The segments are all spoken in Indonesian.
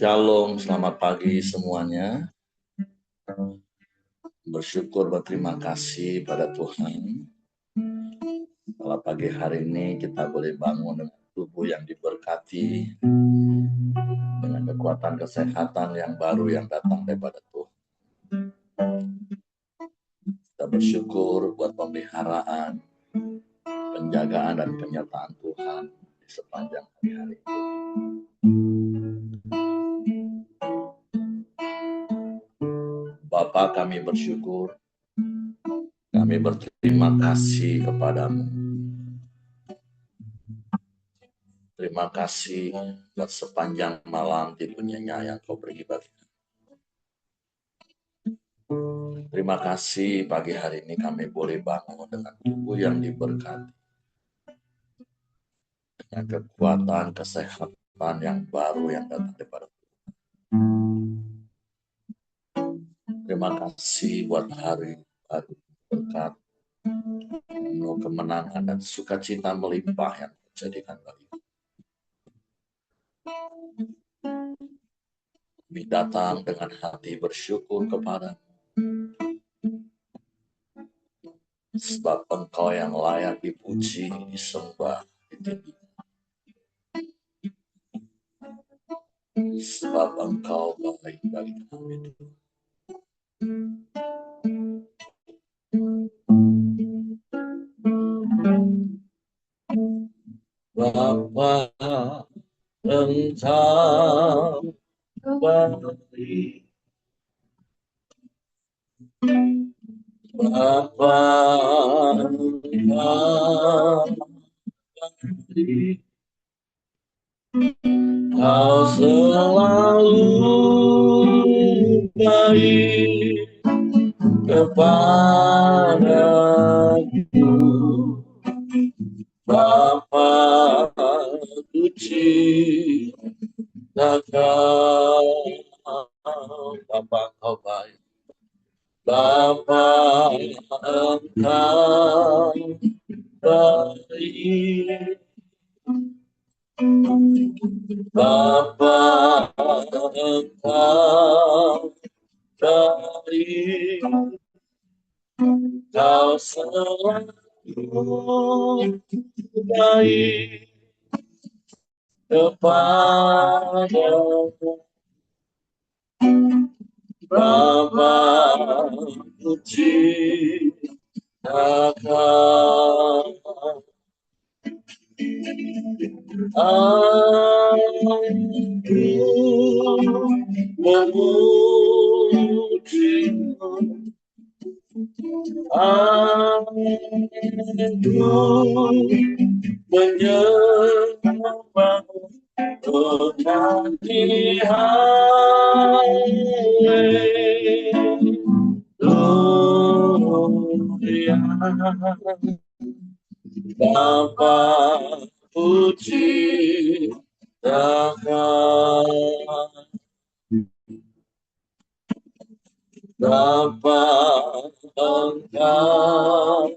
Shalom, selamat pagi semuanya. Bersyukur, berterima kasih pada Tuhan. Pada pagi hari ini kita boleh bangun dengan tubuh yang diberkati, dengan kekuatan kesehatan yang baru yang datang daripada Tuhan. Kita bersyukur buat pemeliharaan, penjagaan dan penyertaan Tuhan di sepanjang hari-hari itu. Bapa, kami bersyukur, kami berterima kasih kepadamu. Terima kasih buat sepanjang malam tidurnya yang kau beri bagi kami. Terima kasih pagi hari ini kami boleh bangun dengan tubuh yang diberkati, dengan kekuatan, kesehatan yang baru yang datang daripada Tuhan. Terima kasih buat hari baru berkat, penuh kemenangan dan sukacita melimpah yang dijadikan bagi kami. Kami datang dengan hati bersyukur kepada sebab Engkau yang layak dipuji, disembah, ditinggikan. Sebab Engkau baik bagi kami. Bapa, Engkau baik. Bapa, Engkau baik. Kau selalu baik kepadaku. Bapa, puji Kau, Bapa Kau baik. Bapa, Engkau baik. Bapa, Engkau baik. Kau selalu baik kepadaku. Bapa, puji Kau. Aku memujimu, aku menyembahmu, Tuhan di haleluya. Bapa, puji Kau. Bapa, Engkau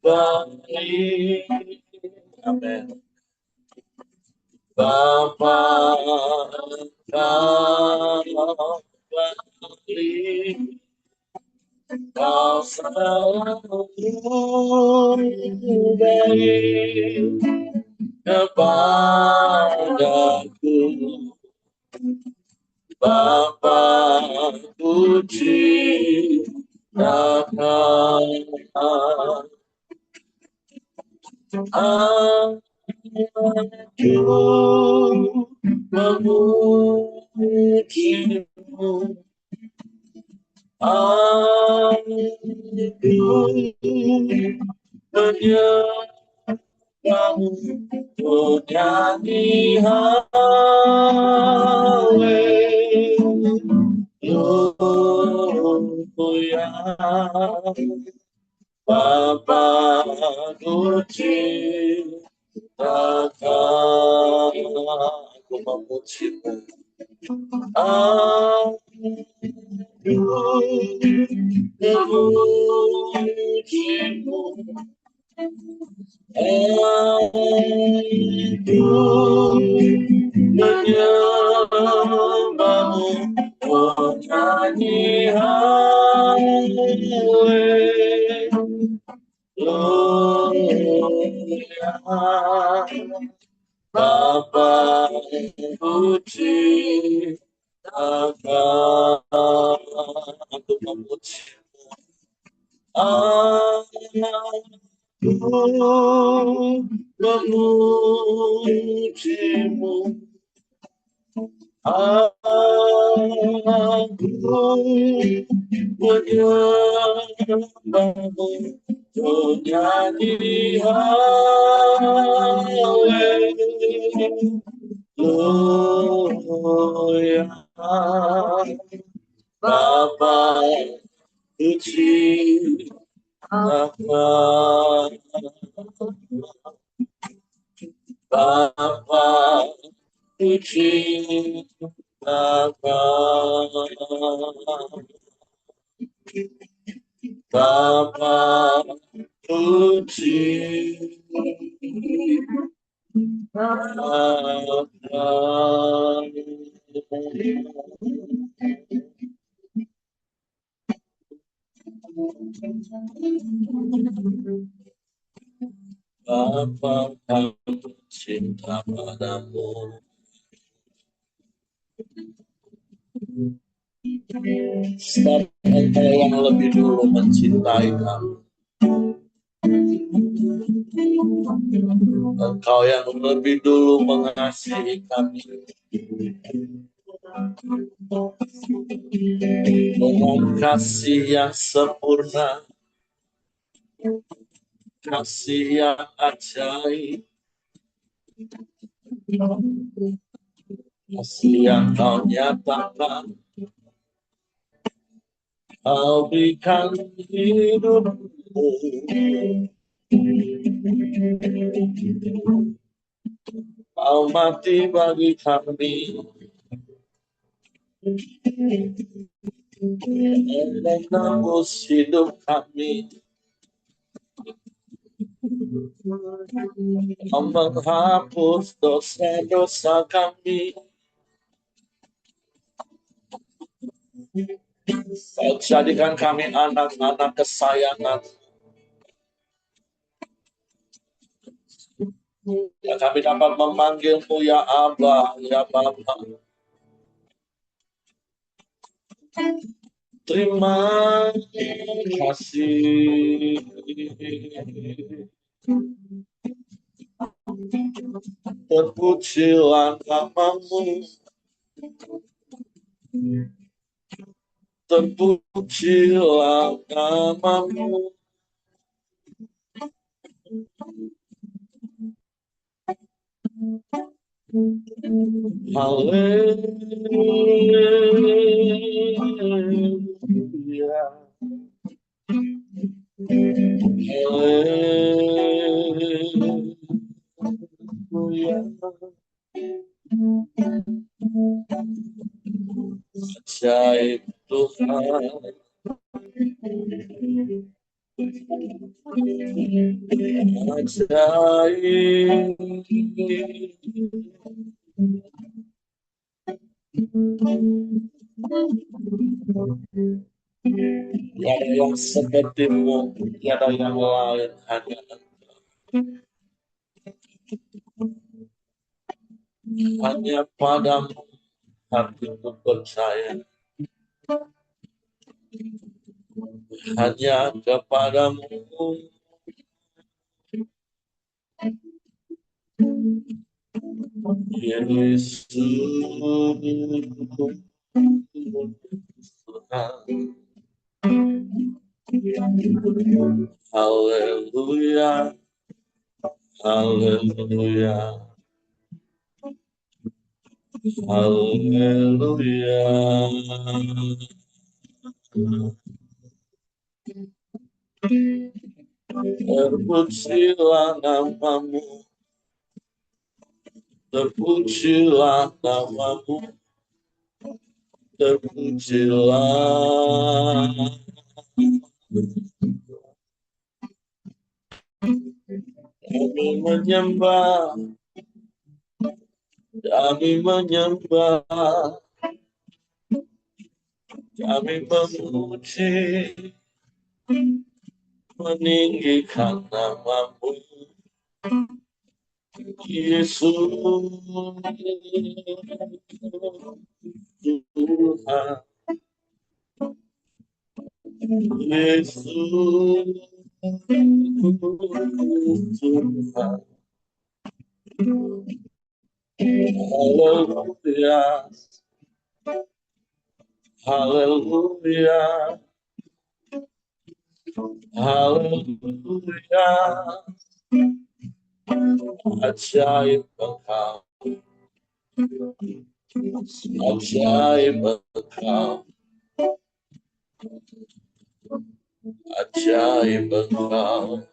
baik. Amin. Bapa, Engkau baik. Kau selalu baik kepadaku. Bapa, puji Kau. Aku memujimu, aku menyembahmu, Tuhan di haleluya. Bapa, puji Kau. Aku memujimu, aku memujimu, menyembahmu, oh nyanyi haleluya. Bapa puji aku memuji aku memujimu aku menyembahmu menyanyi haleluya. Bapa puji Bapa puji Bapa puji Bapa kami cinta padamu. Sebab Engkau yang lebih dulu mencintai kami. Engkau yang lebih dulu mengasihi kami. Dengan kasih yang sempurna, kasih yang ajaib, kasih yang kau nyatakan, kau berikan hidupmu. Kau mati bagi kami, menebus hidup kami, menghapus dosa-dosa kami. Kau jadikan kami anak-anak kesayangan. Ya, kami dapat memanggilmu ya Abba, ya Bapa. Terima kasih. Terpujilah namamu. Terpujilah namamu. Haleluya. Haleluya. Ajaib Tuhan. Ajaib. Tiada yang sepertimu, tiada yang lain, hanya hanya padamu hatiku percaya, hanya kepadamu Yesus Haleluya, haleluya, haleluya. Terpujilah namamu, terpujilah namamu, terpujilah. menyembah, kami menyembah, kami memuji, meninggikan nama-Mu, Yesus Tuhan, Yesus Tuhan. Haleluya, haleluya, haleluya. Ajaib Engkau, ajaib Engkau, ajaib Engkau.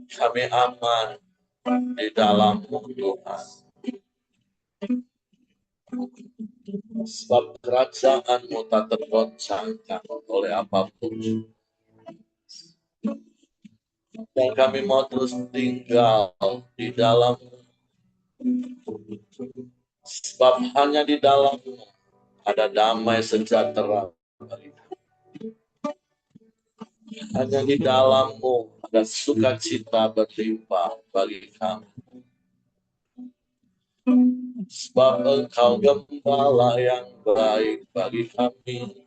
Kami aman di dalam-Mu Tuhan. Sebab kerajaan-Mu tak tergoncangkan oleh apapun. Dan kami mau terus tinggal di dalam, sebab hanya di dalam ada damai sejahtera bagi kami. Hanya di dalam-Mu ada sukacita berlimpah bagi kami. Sebab Engkau gembala yang baik bagi kami.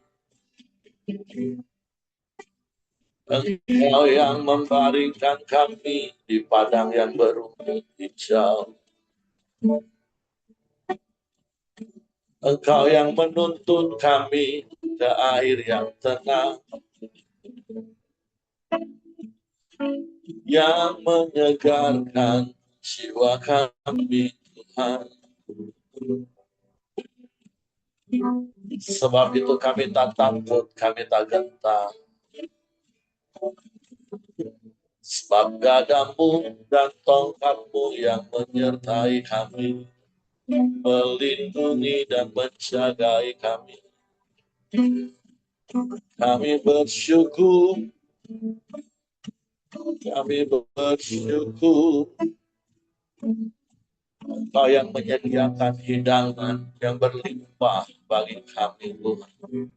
Engkau yang membaringkan kami di padang yang berumput hijau. Engkau yang menuntun kami ke air yang tenang, yang menyegarkan jiwa kami, Tuhan. Sebab itu kami tak takut, kami tak gentar. Sebab gadamu dan tongkat-Mu yang menyertai kami, melindungi dan menjagai kami. Kami bersyukur, kami bersyukur. Engkau yang menyediakan hidangan yang berlimpah bagi kami, Tuhan.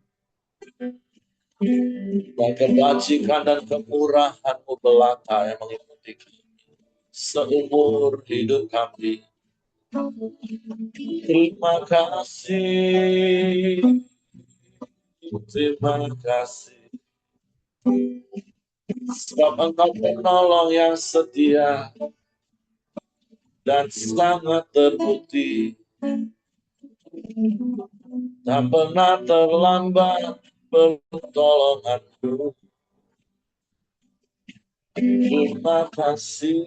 Dan kebajikan dan kemurahan-Mu belaka yang mengikuti kami seumur hidup kami. Terima kasih, terima kasih. Sebab Engkau penolong yang setia dan sangat terbukti. Tak pernah terlambat pertolongan-Mu. Terima kasih,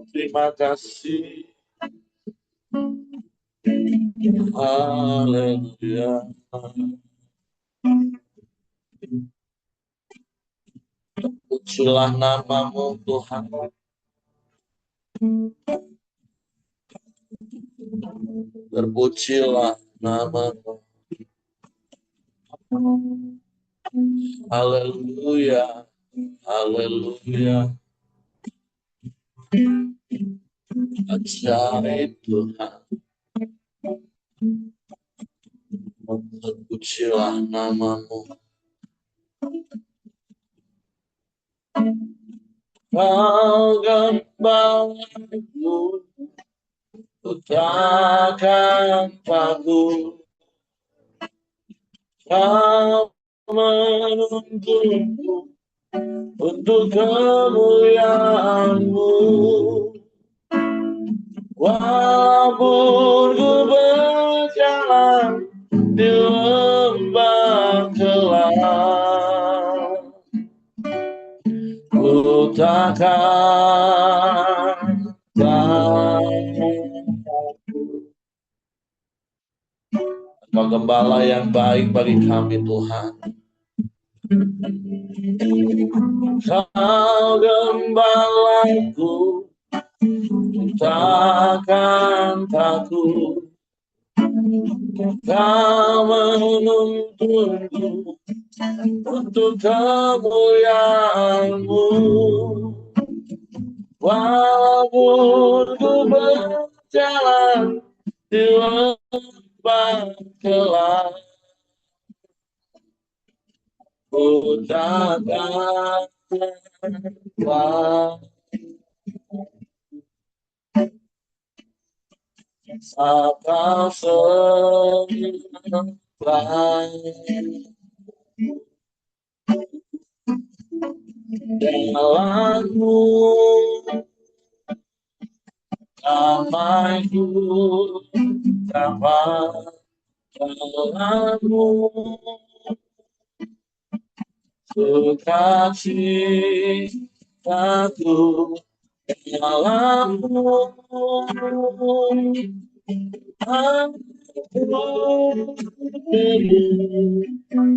terima kasih. Haleluya. Pujilah nama-Mu Tuhan. Terpujilah nama-Mu. Haleluya, haleluya. Ajaib Tuhan. Terpujilah nama-Mu. Kau gembalaku, ku takkan takut. Kau menuntunku untuk kemuliaan-Mu. Walaupun ku berjalan di lembah gelap, ku takkan takut. Engkau gembala yang baik bagi kami, Tuhan. Kau gembalaku, takkan takut. Kau menuntunku untuk kemuliaan-Mu. Walaupun ku berjalan di lembah gelap, ku takkan khawatir. Kau selalu jalanmu, damaiku dapat jalanmu, sukacitaku dalammu. Aku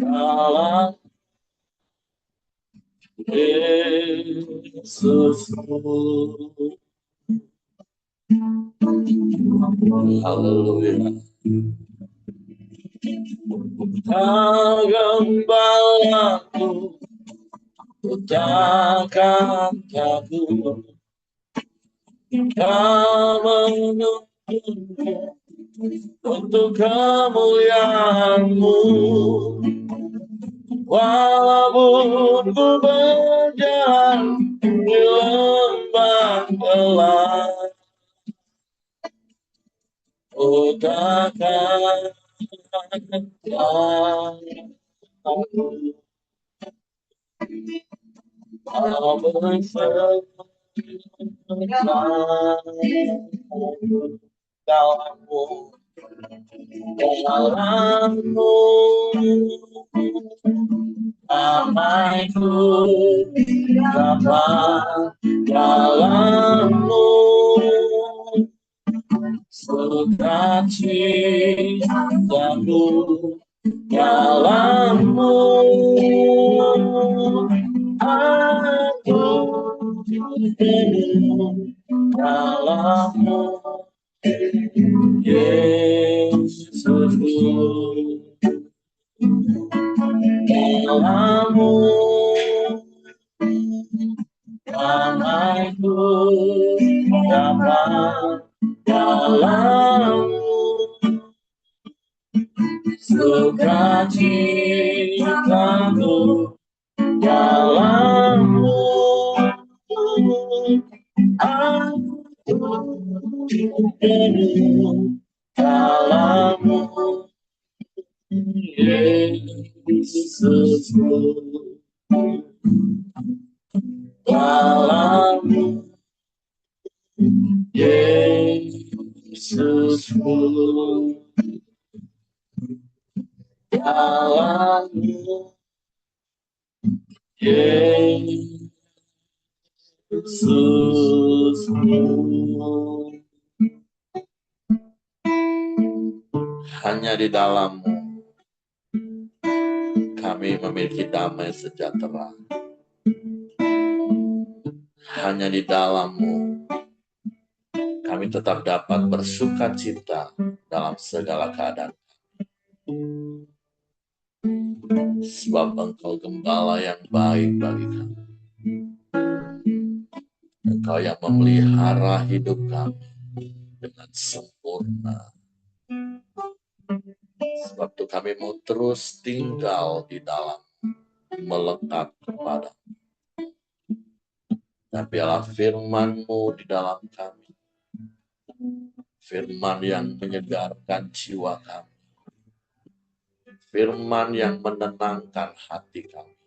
dalam Yesusmu. Haleluya. Kau gembalaku, ku takkan takut. Kau menuntunku untuk kemuliaan-Mu. Walaupun ku berjalan di lembah gelap, ku takkan takut. Kau bersama dalammu, dalammu, damaiku dapat dalammu, sukacitaku dalammu. Aku hidup dalammu, Yesusku. Dalammu, damaiku dapat dalammu, sukacitaku dalammu. Aku hidup dalammu, Yesusku. Dalammu, Yesusku. Dalammu, Yesusku. Hanya di dalam-Mu kami memiliki damai sejahtera. Hanya di dalam-Mu kami tetap dapat bersuka cita dalam segala keadaan. Sebab Engkau gembala yang baik bagi kami. Engkau yang memelihara hidup kami dengan sempurna. Sebab itu kami mau terus tinggal di dalam, melekat kepada. Dan biarlah firman-Mu di dalam kami. Firman yang menyegarkan jiwa kami. Firman yang menenangkan hati kami.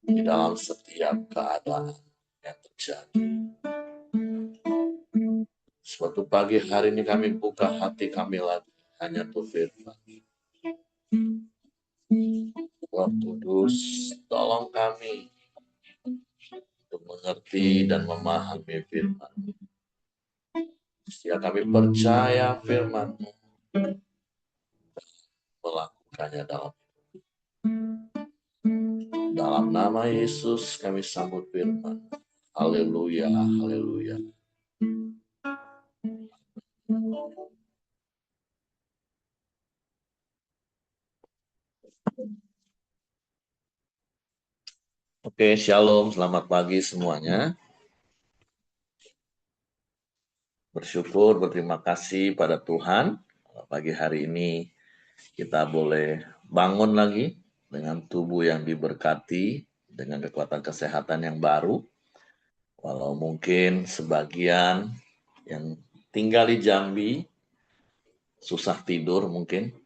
Di dalam setiap keadaan yang terjadi. Suatu pagi hari ini kami buka hati kami lagi. Hanya tuh firman. Roh Kudus, tolong kami untuk mengerti dan memahami firman. Sehingga kami percaya firman-Mu, melakukannya dalam nama Yesus kami sambut firman. Haleluya, haleluya. Oke, shalom, selamat pagi semuanya. Bersyukur, berterima kasih pada Tuhan. Pagi hari ini kita boleh bangun lagi dengan tubuh yang diberkati, dengan kekuatan kesehatan yang baru. Walau mungkin sebagian yang tinggal di Jambi susah tidur mungkin,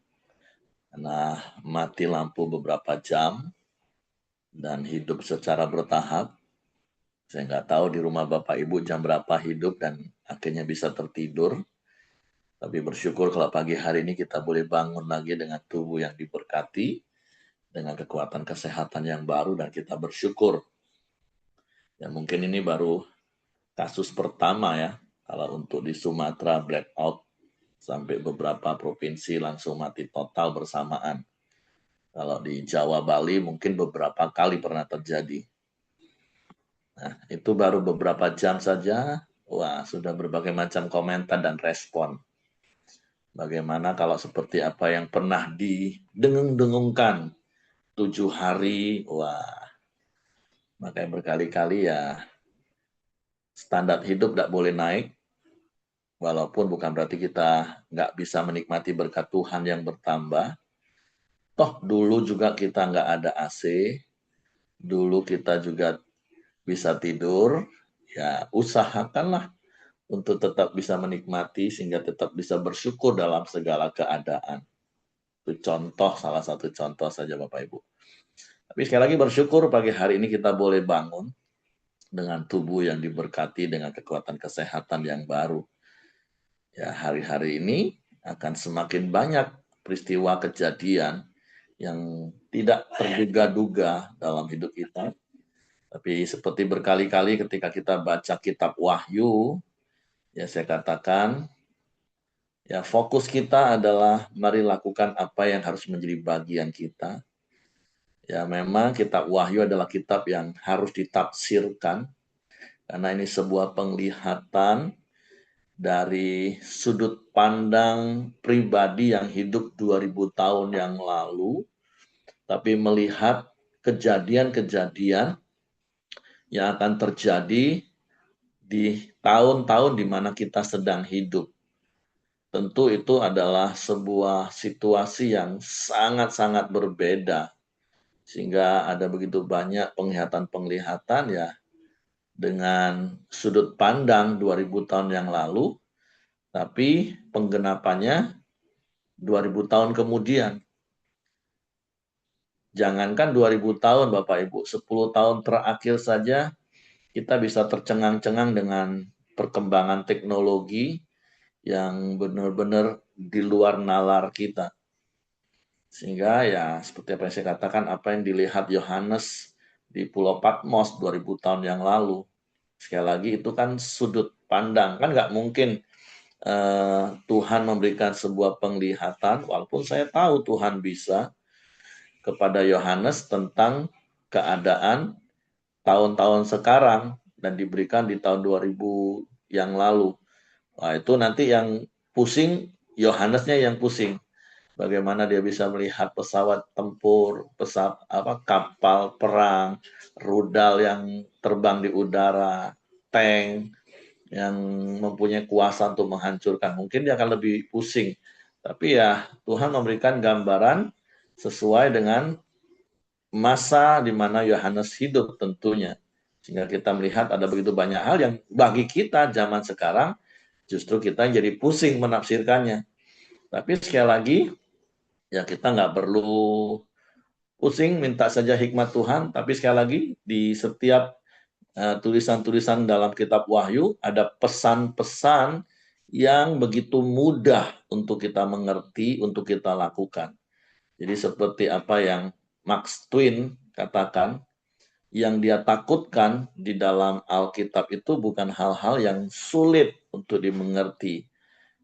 karena mati lampu beberapa jam dan hidup secara bertahap. Saya nggak tahu di rumah Bapak Ibu jam berapa hidup dan akhirnya bisa tertidur. Tapi bersyukur kalau pagi hari ini kita boleh bangun lagi dengan tubuh yang diberkati, dengan kekuatan kesehatan yang baru, dan kita bersyukur. Ya mungkin ini baru kasus pertama ya, kalau untuk di Sumatera blackout sampai beberapa provinsi langsung mati total bersamaan. Kalau di Jawa Bali mungkin beberapa kali pernah terjadi. Nah, itu baru beberapa jam saja, wah sudah berbagai macam komentar dan respon. Bagaimana kalau seperti apa yang pernah didengung-dengungkan 7 hari, wah makanya berkali-kali ya standar hidup tidak boleh naik, walaupun bukan berarti kita nggak bisa menikmati berkat Tuhan yang bertambah. Toh dulu juga kita nggak ada AC, dulu kita juga bisa tidur, ya usahakanlah untuk tetap bisa menikmati sehingga tetap bisa bersyukur dalam segala keadaan. Itu contoh, salah satu contoh saja Bapak Ibu. Tapi sekali lagi bersyukur pagi hari ini kita boleh bangun dengan tubuh yang diberkati dengan kekuatan kesehatan yang baru. Ya, hari-hari ini akan semakin banyak peristiwa kejadian yang tidak terduga-duga dalam hidup kita. Tapi seperti berkali-kali ketika kita baca kitab Wahyu, ya saya katakan, ya fokus kita adalah mari lakukan apa yang harus menjadi bagian kita. Ya memang kitab Wahyu adalah kitab yang harus ditafsirkan, karena ini sebuah penglihatan dari sudut pandang pribadi yang hidup 2000 tahun yang lalu, tapi melihat kejadian-kejadian yang akan terjadi di tahun-tahun di mana kita sedang hidup. Tentu itu adalah sebuah situasi yang sangat-sangat berbeda, sehingga ada begitu banyak penglihatan-penglihatan ya dengan sudut pandang 2000 tahun yang lalu, tapi penggenapannya 2000 tahun kemudian. Jangankan 2000 tahun Bapak Ibu, 10 tahun terakhir saja kita bisa tercengang-cengang dengan perkembangan teknologi yang benar-benar di luar nalar kita. Sehingga ya seperti apa yang saya katakan, apa yang dilihat Yohanes di Pulau Patmos 2000 tahun yang lalu. Sekali lagi itu kan sudut pandang, kan nggak mungkin Tuhan memberikan sebuah penglihatan, walaupun saya tahu Tuhan bisa, kepada Yohanes tentang keadaan tahun-tahun sekarang dan diberikan di tahun 2000 yang lalu. Nah, itu nanti yang pusing, Yohanesnya yang pusing. Bagaimana dia bisa melihat pesawat tempur, kapal perang, rudal yang terbang di udara, tank yang mempunyai kuasa untuk menghancurkan. Mungkin dia akan lebih pusing. Tapi ya Tuhan memberikan gambaran sesuai dengan masa di mana Yohanes hidup tentunya. Sehingga kita melihat ada begitu banyak hal yang bagi kita zaman sekarang justru kita jadi pusing menafsirkannya. Tapi sekali lagi ya kita nggak perlu pusing, minta saja hikmat Tuhan. Tapi sekali lagi di setiap tulisan-tulisan dalam kitab Wahyu ada pesan-pesan yang begitu mudah untuk kita mengerti, untuk kita lakukan. Jadi seperti apa yang Max Twin katakan, yang dia takutkan di dalam Alkitab itu bukan hal-hal yang sulit untuk dimengerti,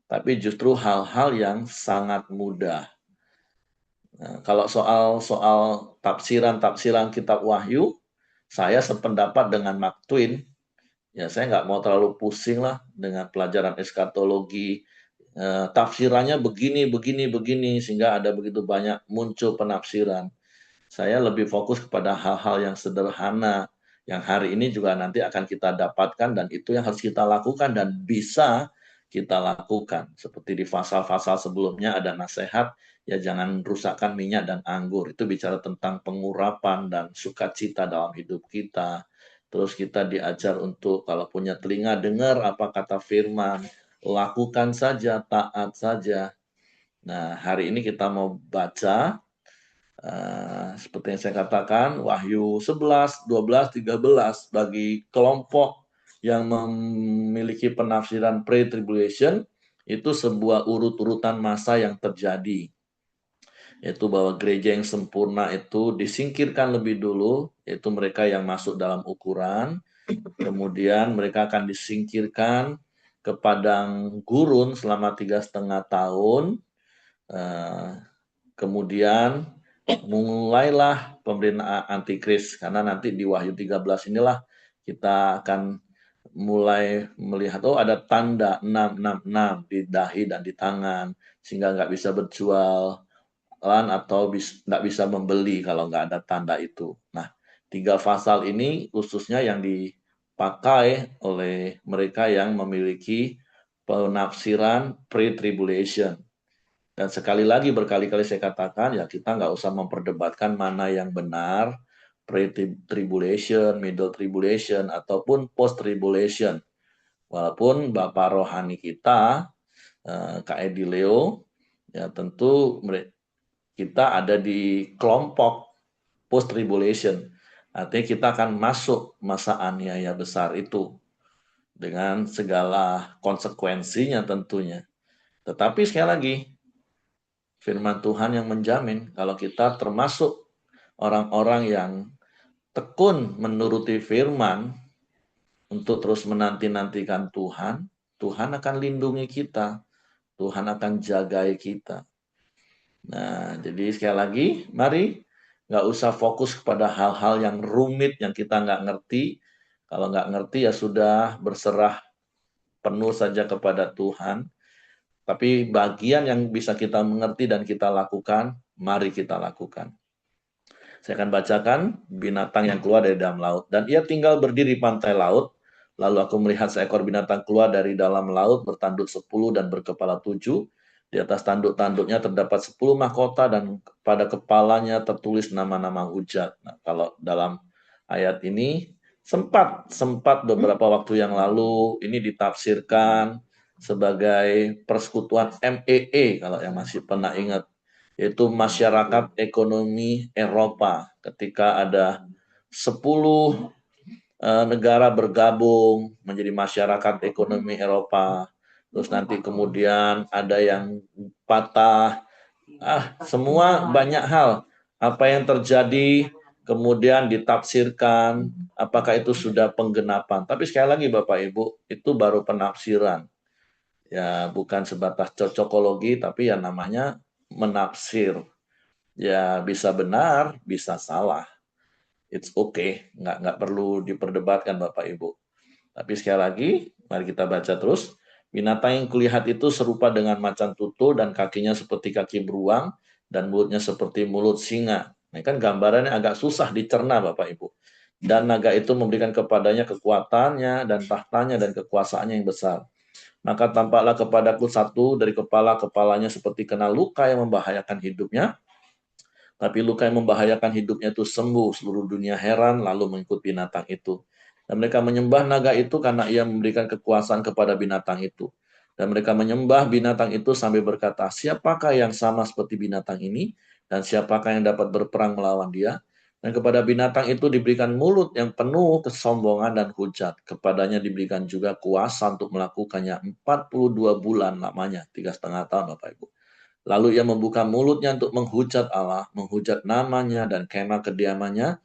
tapi justru hal-hal yang sangat mudah. Nah, kalau soal tafsiran kitab Wahyu, saya sependapat dengan Mark Twain. Ya, saya nggak mau terlalu pusing lah dengan pelajaran eskatologi. Tafsirannya begini, begini, begini, sehingga ada begitu banyak muncul penafsiran. Saya lebih fokus kepada hal-hal yang sederhana, yang hari ini juga nanti akan kita dapatkan dan itu yang harus kita lakukan dan bisa kita lakukan. Seperti di pasal-pasal sebelumnya ada nasihat, ya jangan rusakkan minyak dan anggur. Itu bicara tentang pengurapan dan sukacita dalam hidup kita. Terus kita diajar untuk kalau punya telinga dengar apa kata firman, lakukan saja, taat saja. Nah, hari ini kita mau baca seperti yang saya katakan, Wahyu 11, 12, 13 bagi kelompok yang memiliki penafsiran pre-tribulation, itu sebuah urut-urutan masa yang terjadi. Yaitu bahwa gereja yang sempurna itu disingkirkan lebih dulu, yaitu mereka yang masuk dalam ukuran. Kemudian mereka akan disingkirkan ke padang gurun selama 3,5 tahun. Kemudian mulailah pemerintahan antikris karena nanti di Wahyu 13 inilah kita akan mulai melihat ada tanda 666 di dahi dan di tangan sehingga nggak bisa berjualan atau nggak bisa membeli kalau nggak ada tanda itu. Nah, 3 pasal ini khususnya yang dipakai oleh mereka yang memiliki penafsiran pre-tribulation. Dan sekali lagi berkali-kali saya katakan ya kita nggak usah memperdebatkan mana yang benar pre-tribulation, middle tribulation ataupun post tribulation. Walaupun Bapak rohani kita Kak Edi Leo ya tentu kita ada di kelompok post tribulation. Artinya kita akan masuk masa aniaya besar itu dengan segala konsekuensinya tentunya. Tetapi sekali lagi firman Tuhan yang menjamin kalau kita termasuk orang-orang yang tekun menuruti firman untuk terus menanti-nantikan Tuhan, Tuhan akan lindungi kita, Tuhan akan jagai kita. Nah, jadi sekali lagi, mari nggak usah fokus kepada hal-hal yang rumit yang kita nggak ngerti. Kalau nggak ngerti ya sudah berserah penuh saja kepada Tuhan. Tapi bagian yang bisa kita mengerti dan kita lakukan, mari kita lakukan. Saya akan bacakan binatang yang keluar dari dalam laut. Dan ia tinggal berdiri di pantai laut. Lalu aku melihat seekor binatang keluar dari dalam laut bertanduk 10 dan berkepala 7. Di atas tanduk-tanduknya terdapat 10 mahkota dan pada kepalanya tertulis nama-nama hujat. Nah, kalau dalam ayat ini sempat beberapa waktu yang lalu ini ditafsirkan sebagai persekutuan MEE kalau yang masih pernah ingat, yaitu masyarakat ekonomi Eropa ketika ada 10 negara bergabung menjadi masyarakat ekonomi Eropa. Terus nanti kemudian ada yang patah. Semua banyak hal. Apa yang terjadi kemudian ditafsirkan, apakah itu sudah penggenapan. Tapi sekali lagi Bapak Ibu, itu baru penafsiran. Ya bukan sebatas cocokologi, tapi ya namanya menafsir. Ya bisa benar, bisa salah. It's okay, nggak perlu diperdebatkan Bapak Ibu. Tapi sekali lagi, mari kita baca terus. Binatang yang kulihat itu serupa dengan macan tutul dan kakinya seperti kaki beruang dan mulutnya seperti mulut singa. Ini kan gambarannya agak susah dicerna Bapak Ibu. Dan naga itu memberikan kepadanya kekuatannya dan tahtanya dan kekuasaannya yang besar. Maka tampaklah kepadaku satu dari kepalanya seperti kena luka yang membahayakan hidupnya. Tapi luka yang membahayakan hidupnya itu sembuh. Seluruh dunia heran lalu mengikut binatang itu. Dan mereka menyembah naga itu karena ia memberikan kekuasaan kepada binatang itu. Dan mereka menyembah binatang itu sambil berkata, siapakah yang sama seperti binatang ini? Dan siapakah yang dapat berperang melawan dia? Dan kepada binatang itu diberikan mulut yang penuh kesombongan dan hujat. Kepadanya diberikan juga kuasa untuk melakukannya 42 bulan lamanya. 3,5 tahun Bapak Ibu. Lalu ia membuka mulutnya untuk menghujat Allah, menghujat namanya dan kemah kediamannya,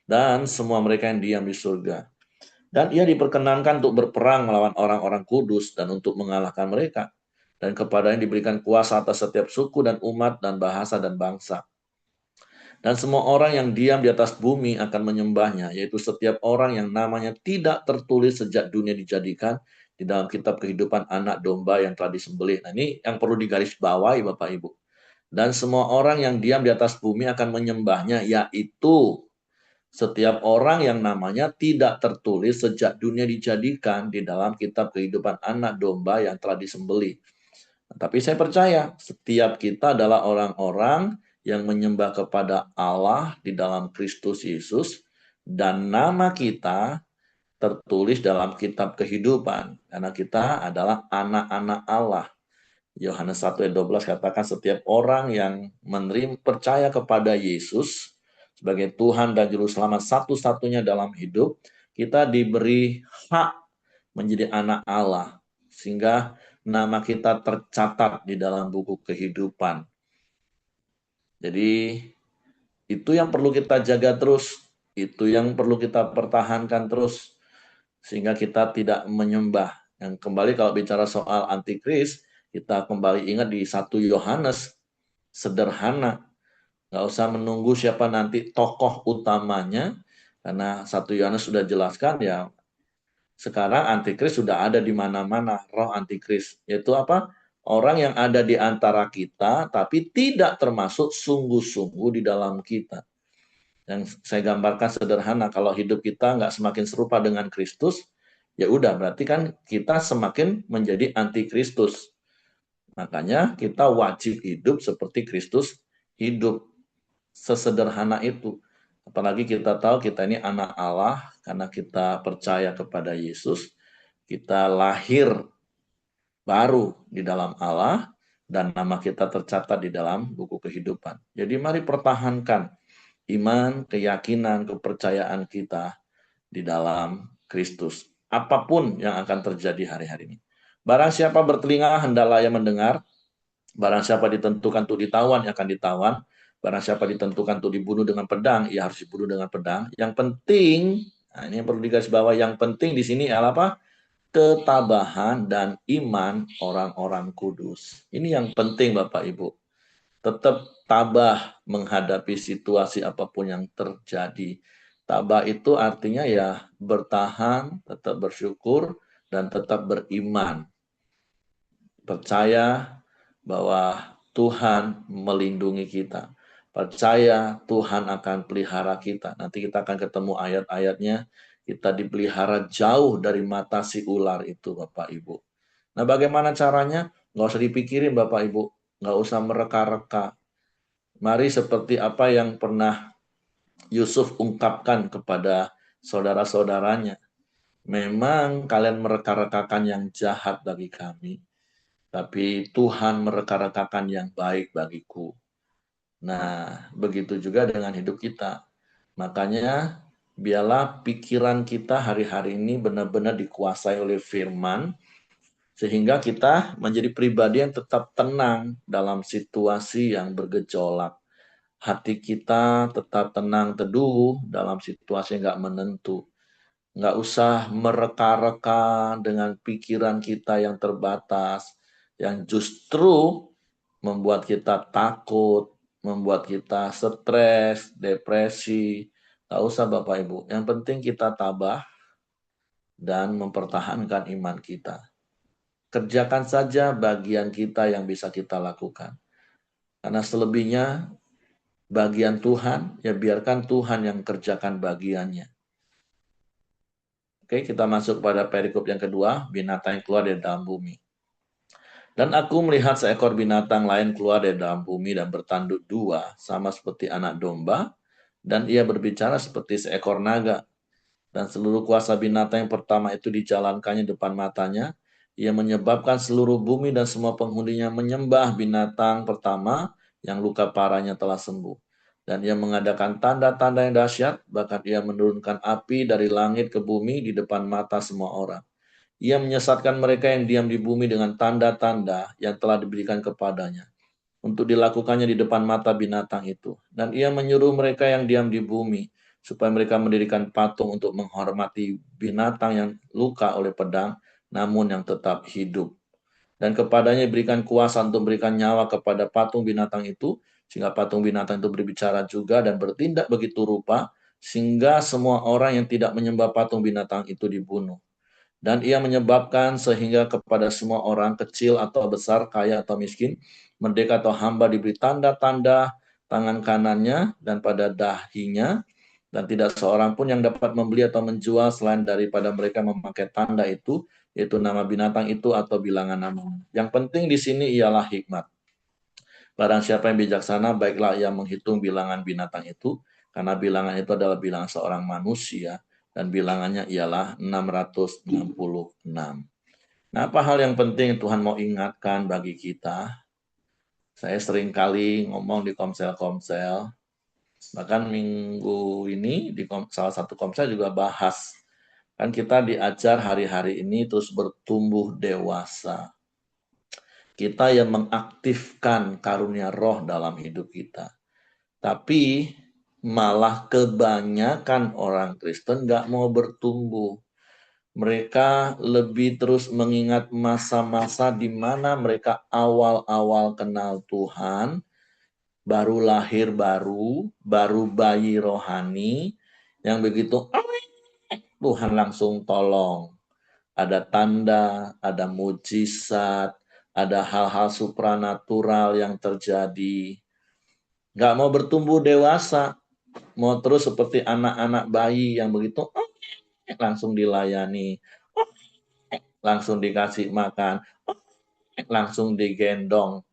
dan semua mereka yang diam di surga. Dan ia diperkenankan untuk berperang melawan orang-orang kudus dan untuk mengalahkan mereka. Dan kepadanya diberikan kuasa atas setiap suku dan umat dan bahasa dan bangsa. Dan semua orang yang diam di atas bumi akan menyembahnya, yaitu setiap orang yang namanya tidak tertulis sejak dunia dijadikan di dalam kitab kehidupan anak domba yang telah disembelih. Nah, ini yang perlu digarisbawahi Bapak Ibu. Dan semua orang yang diam di atas bumi akan menyembahnya, yaitu setiap orang yang namanya tidak tertulis sejak dunia dijadikan di dalam kitab kehidupan anak domba yang telah disembelih. Tapi saya percaya setiap kita adalah orang-orang yang menyembah kepada Allah di dalam Kristus Yesus, dan nama kita tertulis dalam kitab kehidupan karena kita adalah anak-anak Allah. Yohanes 1 ayat 12 katakan setiap orang yang menerima percaya kepada Yesus sebagai Tuhan dan Juru Selamat satu-satunya dalam hidup, kita diberi hak menjadi anak Allah. Sehingga nama kita tercatat di dalam buku kehidupan. Jadi itu yang perlu kita jaga terus. Itu yang perlu kita pertahankan terus. Sehingga kita tidak menyembah. Yang kembali kalau bicara soal antikris, kita kembali ingat di 1 Yohanes, sederhana. Nggak usah menunggu siapa nanti tokoh utamanya, karena 1 Yohanes sudah jelaskan ya, sekarang antikris sudah ada di mana-mana, roh antikris. Yaitu apa? Orang yang ada di antara kita, tapi tidak termasuk sungguh-sungguh di dalam kita. Yang saya gambarkan sederhana, kalau hidup kita nggak semakin serupa dengan Kristus, ya udah berarti kan kita semakin menjadi antikristus. Makanya kita wajib hidup seperti Kristus hidup. Sesederhana itu. Apalagi kita tahu kita ini anak Allah karena kita percaya kepada Yesus. Kita lahir baru di dalam Allah dan nama kita tercatat di dalam buku kehidupan. Jadi mari pertahankan iman, keyakinan, kepercayaan kita di dalam Kristus. Apapun yang akan terjadi hari-hari ini. Barang siapa bertelinga, hendaklah ia mendengar. Barang siapa ditentukan untuk ditawan, ia akan ditawan. Barang siapa ditentukan untuk dibunuh dengan pedang, ia harus dibunuh dengan pedang. Yang penting, nah ini yang perlu digarisbawahi, yang penting di sini adalah apa? Ketabahan dan iman orang-orang kudus. Ini yang penting Bapak Ibu. Tetap tabah menghadapi situasi apapun yang terjadi. Tabah itu artinya ya bertahan, tetap bersyukur, dan tetap beriman. Percaya bahwa Tuhan melindungi kita. Percaya Tuhan akan pelihara kita. Nanti kita akan ketemu ayat-ayatnya. Kita dipelihara jauh dari mata si ular itu, Bapak Ibu. Nah, bagaimana caranya? Nggak usah dipikirin, Bapak Ibu. Nggak usah mereka-reka. Mari seperti apa yang pernah Yusuf ungkapkan kepada saudara-saudaranya. Memang kalian mereka-rekakan yang jahat bagi kami, tapi Tuhan mereka-rekakan yang baik bagiku. Nah, begitu juga dengan hidup kita. Makanya, biarlah pikiran kita hari-hari ini benar-benar dikuasai oleh firman, sehingga kita menjadi pribadi yang tetap tenang dalam situasi yang bergejolak. Hati kita tetap tenang teduh dalam situasi yang nggak menentu. Nggak usah mereka-reka dengan pikiran kita yang terbatas, yang justru membuat kita takut, membuat kita stres, depresi. Nggak usah Bapak Ibu. Yang penting kita tabah dan mempertahankan iman kita. Kerjakan saja bagian kita yang bisa kita lakukan. Karena selebihnya bagian Tuhan, ya biarkan Tuhan yang kerjakan bagiannya. Oke, kita masuk pada perikop yang kedua, binatang yang keluar dari dalam bumi. Dan aku melihat seekor binatang lain keluar dari dalam bumi dan bertanduk dua, sama seperti anak domba, dan ia berbicara seperti seekor naga. Dan seluruh kuasa binatang yang pertama itu dijalankannya depan matanya. Ia menyebabkan seluruh bumi dan semua penghuninya menyembah binatang pertama yang luka parahnya telah sembuh. Dan ia mengadakan tanda-tanda yang dahsyat, bahkan ia menurunkan api dari langit ke bumi di depan mata semua orang. Ia menyesatkan mereka yang diam di bumi dengan tanda-tanda yang telah diberikan kepadanya, untuk dilakukannya di depan mata binatang itu. Dan ia menyuruh mereka yang diam di bumi, supaya mereka mendirikan patung untuk menghormati binatang yang luka oleh pedang, namun yang tetap hidup. Dan kepadanya diberikan kuasa untuk memberikan nyawa kepada patung binatang itu, sehingga patung binatang itu berbicara juga dan bertindak begitu rupa, sehingga semua orang yang tidak menyembah patung binatang itu dibunuh. Dan ia menyebabkan sehingga kepada semua orang, kecil atau besar, kaya atau miskin, merdeka atau hamba, diberi tanda-tanda tangan kanannya dan pada dahinya, dan tidak seorang pun yang dapat membeli atau menjual selain daripada mereka memakai tanda itu, yaitu nama binatang itu atau bilangan nama. Yang penting di sini ialah hikmat. Barang siapa yang bijaksana, baiklah ia menghitung bilangan binatang itu, karena bilangan itu adalah bilangan seorang manusia, dan bilangannya ialah 666. Nah, apa hal yang penting Tuhan mau ingatkan bagi kita? Saya sering kali ngomong di komsel-komsel, bahkan minggu ini di salah satu komsel juga bahas. Kan kita diajar hari-hari ini terus bertumbuh dewasa. Kita yang mengaktifkan karunia roh dalam hidup kita. Tapi malah kebanyakan orang Kristen nggak mau bertumbuh. Mereka lebih terus mengingat masa-masa di mana mereka awal-awal kenal Tuhan, baru lahir baru bayi rohani, yang begitu Tuhan langsung tolong. Ada tanda, ada mujizat, ada hal-hal supranatural yang terjadi. Nggak mau bertumbuh dewasa, mau terus seperti anak-anak bayi yang begitu langsung dilayani, langsung dikasih makan, langsung digendong.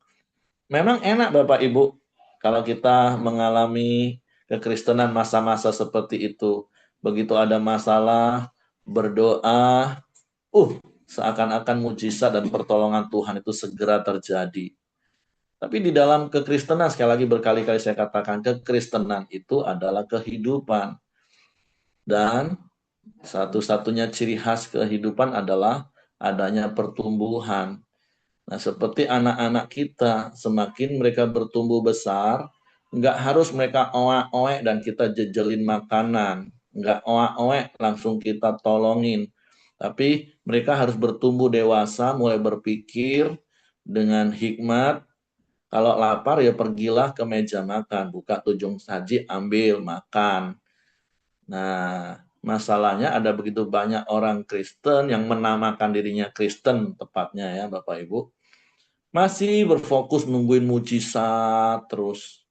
Memang enak Bapak Ibu kalau kita mengalami kekristenan masa-masa seperti itu. Begitu ada masalah, berdoa, seakan-akan mujizat dan pertolongan Tuhan itu segera terjadi. Tapi di dalam kekristenan, sekali lagi berkali-kali saya katakan, kekristenan itu adalah kehidupan. Dan satu-satunya ciri khas kehidupan adalah adanya pertumbuhan. Nah, seperti anak-anak kita, semakin mereka bertumbuh besar, nggak harus mereka oek-oek dan kita jejelin makanan. Nggak oek-oek, langsung kita tolongin. Tapi mereka harus bertumbuh dewasa, mulai berpikir dengan hikmat. Kalau lapar ya pergilah ke meja makan, buka tujung saji, ambil, makan. Nah, masalahnya ada begitu banyak orang Kristen yang menamakan dirinya Kristen, tepatnya ya Bapak Ibu, masih berfokus nungguin mujizat terus.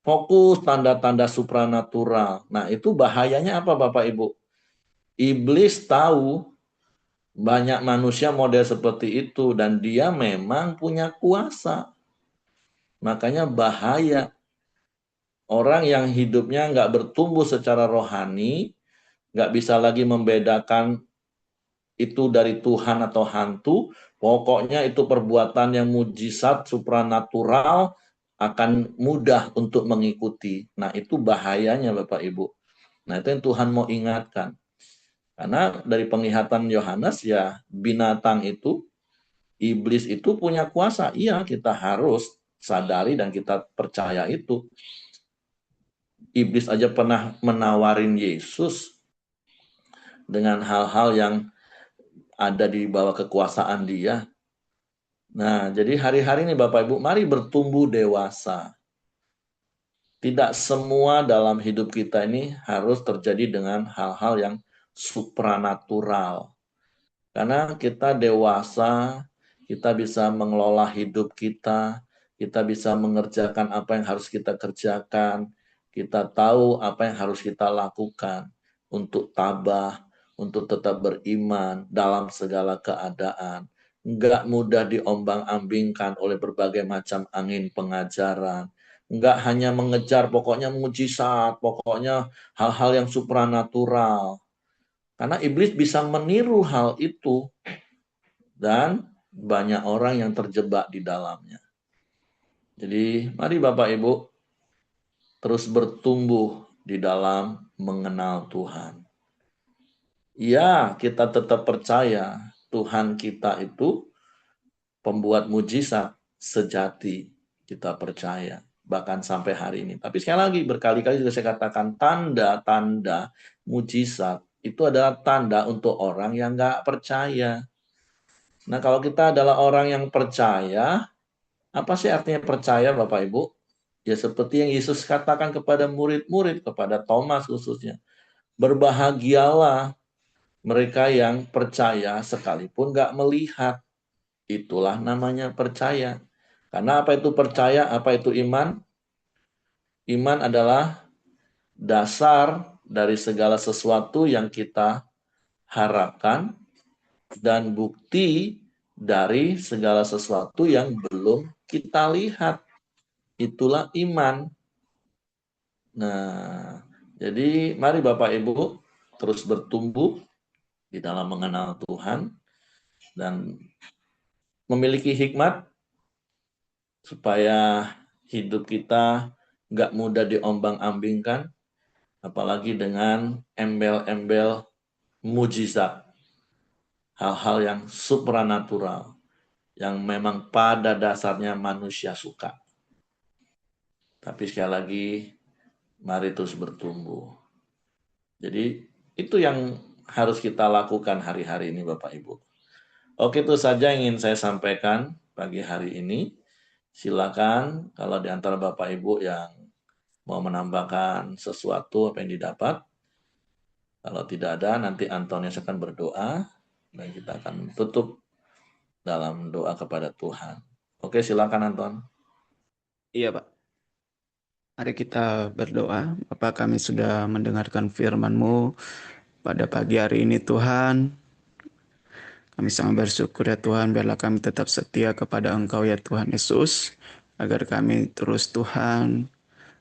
Fokus tanda-tanda supranatural. Nah, itu bahayanya apa Bapak Ibu? Iblis tahu banyak manusia model seperti itu dan dia memang punya kuasa. Makanya bahaya. Orang yang hidupnya nggak bertumbuh secara rohani, nggak bisa lagi membedakan itu dari Tuhan atau hantu, pokoknya itu perbuatan yang mujizat, supranatural, akan mudah untuk mengikuti. Nah, itu bahayanya Bapak Ibu. Nah, itu yang Tuhan mau ingatkan. Karena dari penglihatan Yohanes ya, binatang itu, iblis itu punya kuasa. Iya, kita harus sadari dan kita percaya itu. Iblis aja pernah menawarin Yesus dengan hal-hal yang ada di bawah kekuasaan dia. Nah, jadi hari-hari ini Bapak Ibu, mari bertumbuh dewasa. Tidak semua dalam hidup kita ini harus terjadi dengan hal-hal yang supranatural. Karena kita dewasa, kita bisa mengelola hidup kita bisa mengerjakan apa yang harus kita kerjakan, kita tahu apa yang harus kita lakukan untuk tabah, untuk tetap beriman dalam segala keadaan. Enggak mudah diombang-ambingkan oleh berbagai macam angin pengajaran. Enggak hanya mengejar pokoknya mujizat, pokoknya hal-hal yang supranatural. Karena iblis bisa meniru hal itu dan banyak orang yang terjebak di dalamnya. Jadi mari Bapak Ibu terus bertumbuh di dalam mengenal Tuhan. Ya, kita tetap percaya Tuhan kita itu pembuat mujizat sejati. Kita percaya. Bahkan sampai hari ini. Tapi sekali lagi, berkali-kali juga saya katakan, tanda-tanda mujizat itu adalah tanda untuk orang yang nggak percaya. Nah, kalau kita adalah orang yang percaya, apa sih artinya percaya Bapak Ibu? Ya seperti yang Yesus katakan kepada murid-murid, kepada Thomas khususnya. Berbahagialah Mereka yang percaya sekalipun nggak melihat. Itulah namanya percaya. Karena apa itu percaya, apa itu iman? Iman adalah dasar dari segala sesuatu yang kita harapkan dan bukti dari segala sesuatu yang belum kita lihat. Itulah iman. Nah, jadi mari Bapak Ibu terus bertumbuh di dalam mengenal Tuhan dan memiliki hikmat supaya hidup kita nggak mudah diombang-ambingkan, apalagi dengan embel-embel mujizat, hal-hal yang supranatural, yang memang pada dasarnya manusia suka. Tapi sekali lagi, mari terus bertumbuh. Jadi itu yang harus kita lakukan hari-hari ini Bapak Ibu. Oke, itu saja yang ingin saya sampaikan pagi hari ini. Silakan kalau di antara Bapak Ibu yang mau menambahkan sesuatu apa yang didapat. Kalau tidak ada, nanti Antonius akan berdoa dan kita akan tutup dalam doa kepada Tuhan. Oke, silakan Anton. Iya, Pak. Mari kita berdoa. Bapa, kami sudah mendengarkan firman-Mu pada pagi hari ini, Tuhan. Kami sangat bersyukur ya Tuhan, biarlah kami tetap setia kepada Engkau ya Tuhan Yesus, agar kami terus Tuhan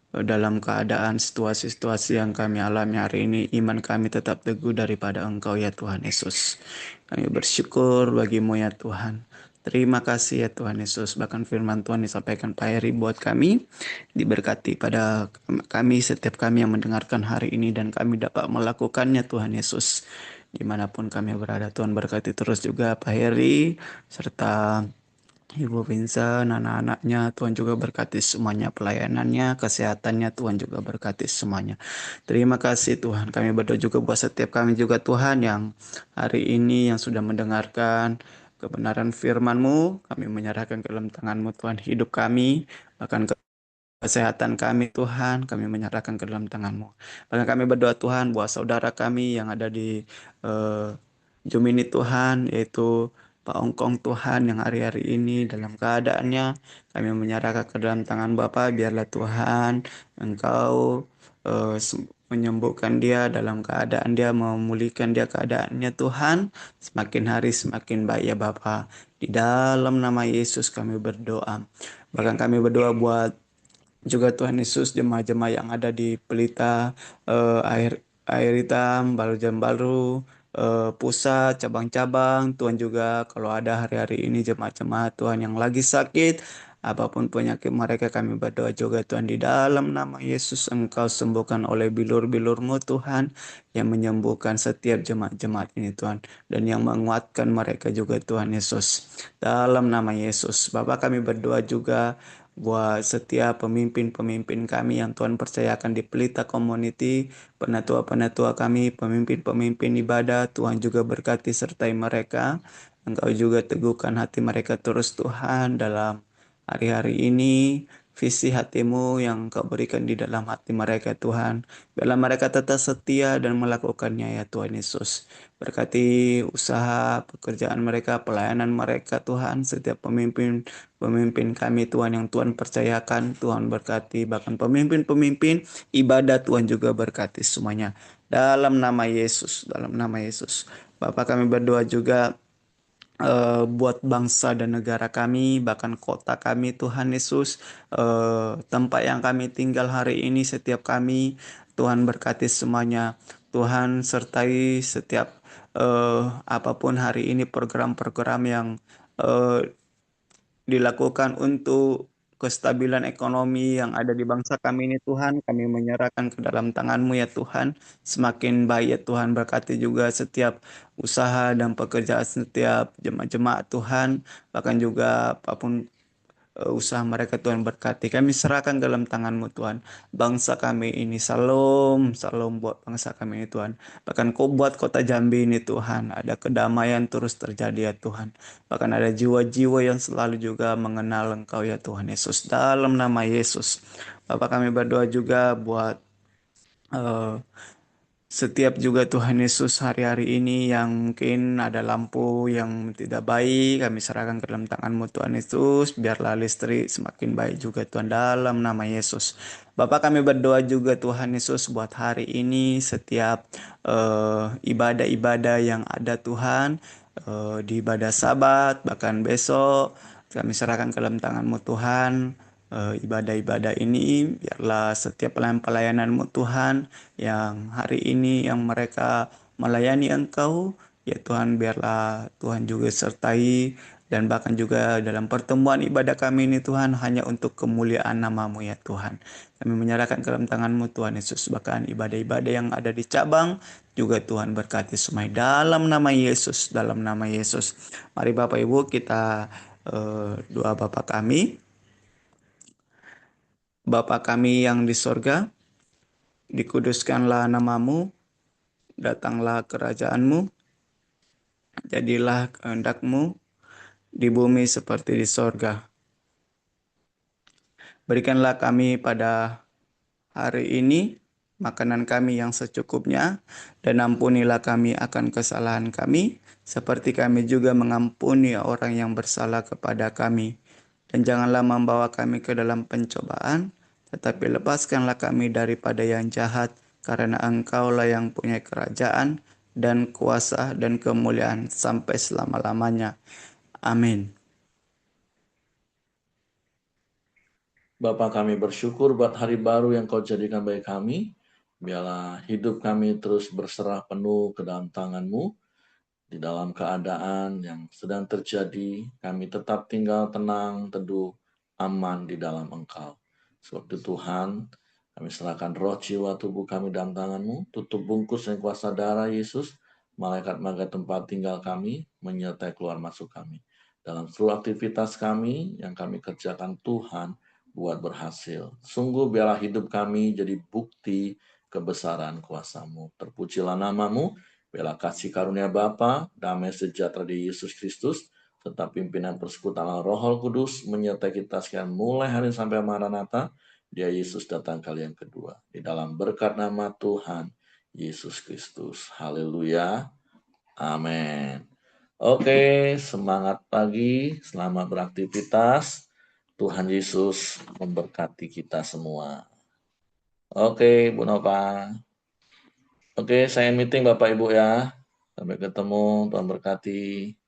dalam keadaan situasi-situasi yang kami alami hari ini, iman kami tetap teguh daripada Engkau ya Tuhan Yesus. Kami bersyukur bagimu ya Tuhan. Terima kasih ya Tuhan Yesus. Bahkan firman Tuhan disampaikan Pak Heri buat kami. Diberkati pada kami, setiap kami yang mendengarkan hari ini. Dan kami dapat melakukannya Tuhan Yesus. Dimanapun kami berada, Tuhan berkati terus juga Pak Heri. Serta Ibu Vincent, anak-anaknya, Tuhan juga berkati semuanya, pelayanannya, kesehatannya, Tuhan juga berkati semuanya. Terima kasih Tuhan, kami berdoa juga buat setiap kami juga Tuhan yang hari ini yang sudah mendengarkan kebenaran firman-Mu, kami menyerahkan ke dalam tangan-Mu Tuhan, hidup kami, bahkan kesehatan kami Tuhan, kami menyerahkan ke dalam tangan-Mu. Bahkan kami berdoa Tuhan buat saudara kami yang ada di eh, Zoom ini Tuhan, yaitu Pak Ongkong Tuhan yang hari-hari ini dalam keadaannya, kami menyerahkan ke dalam tangan Bapa, biarlah Tuhan Engkau menyembuhkan dia dalam keadaan dia, memulihkan dia keadaannya Tuhan, semakin hari semakin baik ya Bapa. Di dalam nama Yesus kami berdoa. Bahkan kami berdoa buat juga Tuhan Yesus, jemaah-jemaah yang ada di Pelita, air air hitam, baru jam baru, pusat, cabang-cabang. Tuhan juga kalau ada hari-hari ini jemaah-jemaah Tuhan yang lagi sakit, apapun penyakit mereka, kami berdoa juga Tuhan di dalam nama Yesus Engkau sembuhkan oleh bilur-bilur-Mu Tuhan yang menyembuhkan setiap jemaat-jemaat ini Tuhan, dan yang menguatkan mereka juga Tuhan Yesus. Dalam nama Yesus, Bapak kami berdoa juga buat setiap pemimpin-pemimpin kami yang Tuhan percayakan di Pelita Community, penatua-penatua kami, pemimpin-pemimpin ibadah, Tuhan juga berkati sertai mereka. Engkau juga teguhkan hati mereka terus Tuhan dalam hari-hari ini. Visi hatimu yang Engkau berikan di dalam hati mereka Tuhan. Biarlah mereka tetap setia dan melakukannya ya Tuhan Yesus. Berkati usaha, pekerjaan mereka, pelayanan mereka Tuhan. Setiap pemimpin kami Tuhan yang Tuhan percayakan, Tuhan berkati. Bahkan pemimpin-pemimpin ibadah Tuhan juga berkati semuanya. Dalam nama Yesus, dalam nama Yesus. Bapak kami berdoa juga buat bangsa dan negara kami, bahkan kota kami Tuhan Yesus, tempat yang kami tinggal hari ini, setiap kami, Tuhan berkati semuanya. Tuhan sertai setiap apapun hari ini program-program yang eh, dilakukan untuk kestabilan ekonomi yang ada di bangsa kami ini Tuhan. Kami menyerahkan ke dalam tangan-Mu ya Tuhan. Semakin baik ya Tuhan, berkati juga setiap usaha dan pekerjaan setiap jemaat-jemaat Tuhan. Bahkan juga apapun usaha mereka Tuhan berkati. Kami serahkan dalam tangan-Mu Tuhan. Bangsa kami ini salam, salam buat bangsa kami ini Tuhan. Bahkan Kau buat kota Jambi ini Tuhan. Ada kedamaian terus terjadi ya Tuhan. Bahkan ada jiwa-jiwa yang selalu juga mengenal Engkau ya Tuhan Yesus. Dalam nama Yesus. Bapak kami berdoa juga buat eh, Setiap juga Tuhan Yesus hari-hari ini yang mungkin ada lampu yang tidak baik, kami serahkan ke dalam tangan-Mu Tuhan Yesus. Biarlah listrik semakin baik juga Tuhan dalam nama Yesus. Bapak kami berdoa juga Tuhan Yesus buat hari ini setiap ibadah-ibadah yang ada Tuhan. Di ibadah Sabat, bahkan besok kami serahkan ke dalam tangan-Mu Tuhan. Ibadah-ibadah ini biarlah setiap pelayanan-Mu Tuhan yang hari ini yang mereka melayani Engkau, ya Tuhan biarlah Tuhan juga sertai dan bahkan juga dalam pertemuan ibadah kami ini Tuhan hanya untuk kemuliaan nama-Mu ya Tuhan. Kami menyerahkan ke dalam tangan-Mu Tuhan Yesus, bahkan ibadah-ibadah yang ada di cabang juga Tuhan berkati semua dalam nama Yesus, dalam nama Yesus. Mari Bapak Ibu kita doa Bapa kami. Bapa kami yang di sorga, dikuduskanlah namamu, datanglah kerajaanmu, jadilah kehendakmu di bumi seperti di sorga. Berikanlah kami pada hari ini makanan kami yang secukupnya, dan ampunilah kami akan kesalahan kami, seperti kami juga mengampuni orang yang bersalah kepada kami. Dan janganlah membawa kami ke dalam pencobaan, tetapi lepaskanlah kami daripada yang jahat, karena Engkaulah yang punya kerajaan dan kuasa dan kemuliaan sampai selama-lamanya. Amin. Bapa kami bersyukur buat hari baru yang Kau jadikan bagi kami. Biarlah hidup kami terus berserah penuh ke dalam tangan-Mu. Di dalam keadaan yang sedang terjadi, kami tetap tinggal tenang, teduh, aman di dalam Engkau. Sebab itu Tuhan, kami serahkan roh, jiwa, tubuh kami dalam tangan-Mu. Tutup bungkus dan kuasa darah Yesus. Malaikat maga tempat tinggal kami, menyertai keluar masuk kami. Dalam seluruh aktivitas kami yang kami kerjakan Tuhan, buat berhasil. Sungguh biarlah hidup kami jadi bukti kebesaran kuasa-Mu. Terpujilah nama-Mu, biarlah kasih karunia Bapa, damai sejahtera di Yesus Kristus, serta pimpinan persekutuan Roh Kudus menyertai kita sekian mulai hari sampai Maranatha. Dia Yesus datang kali yang kedua. Di dalam berkat nama Tuhan Yesus Kristus. Haleluya. Amin. Oke, semangat pagi, selamat beraktivitas. Tuhan Yesus memberkati kita semua. Oke, Bu Nova. Oke, saya meeting Bapak Ibu ya. Sampai ketemu, Tuhan berkati.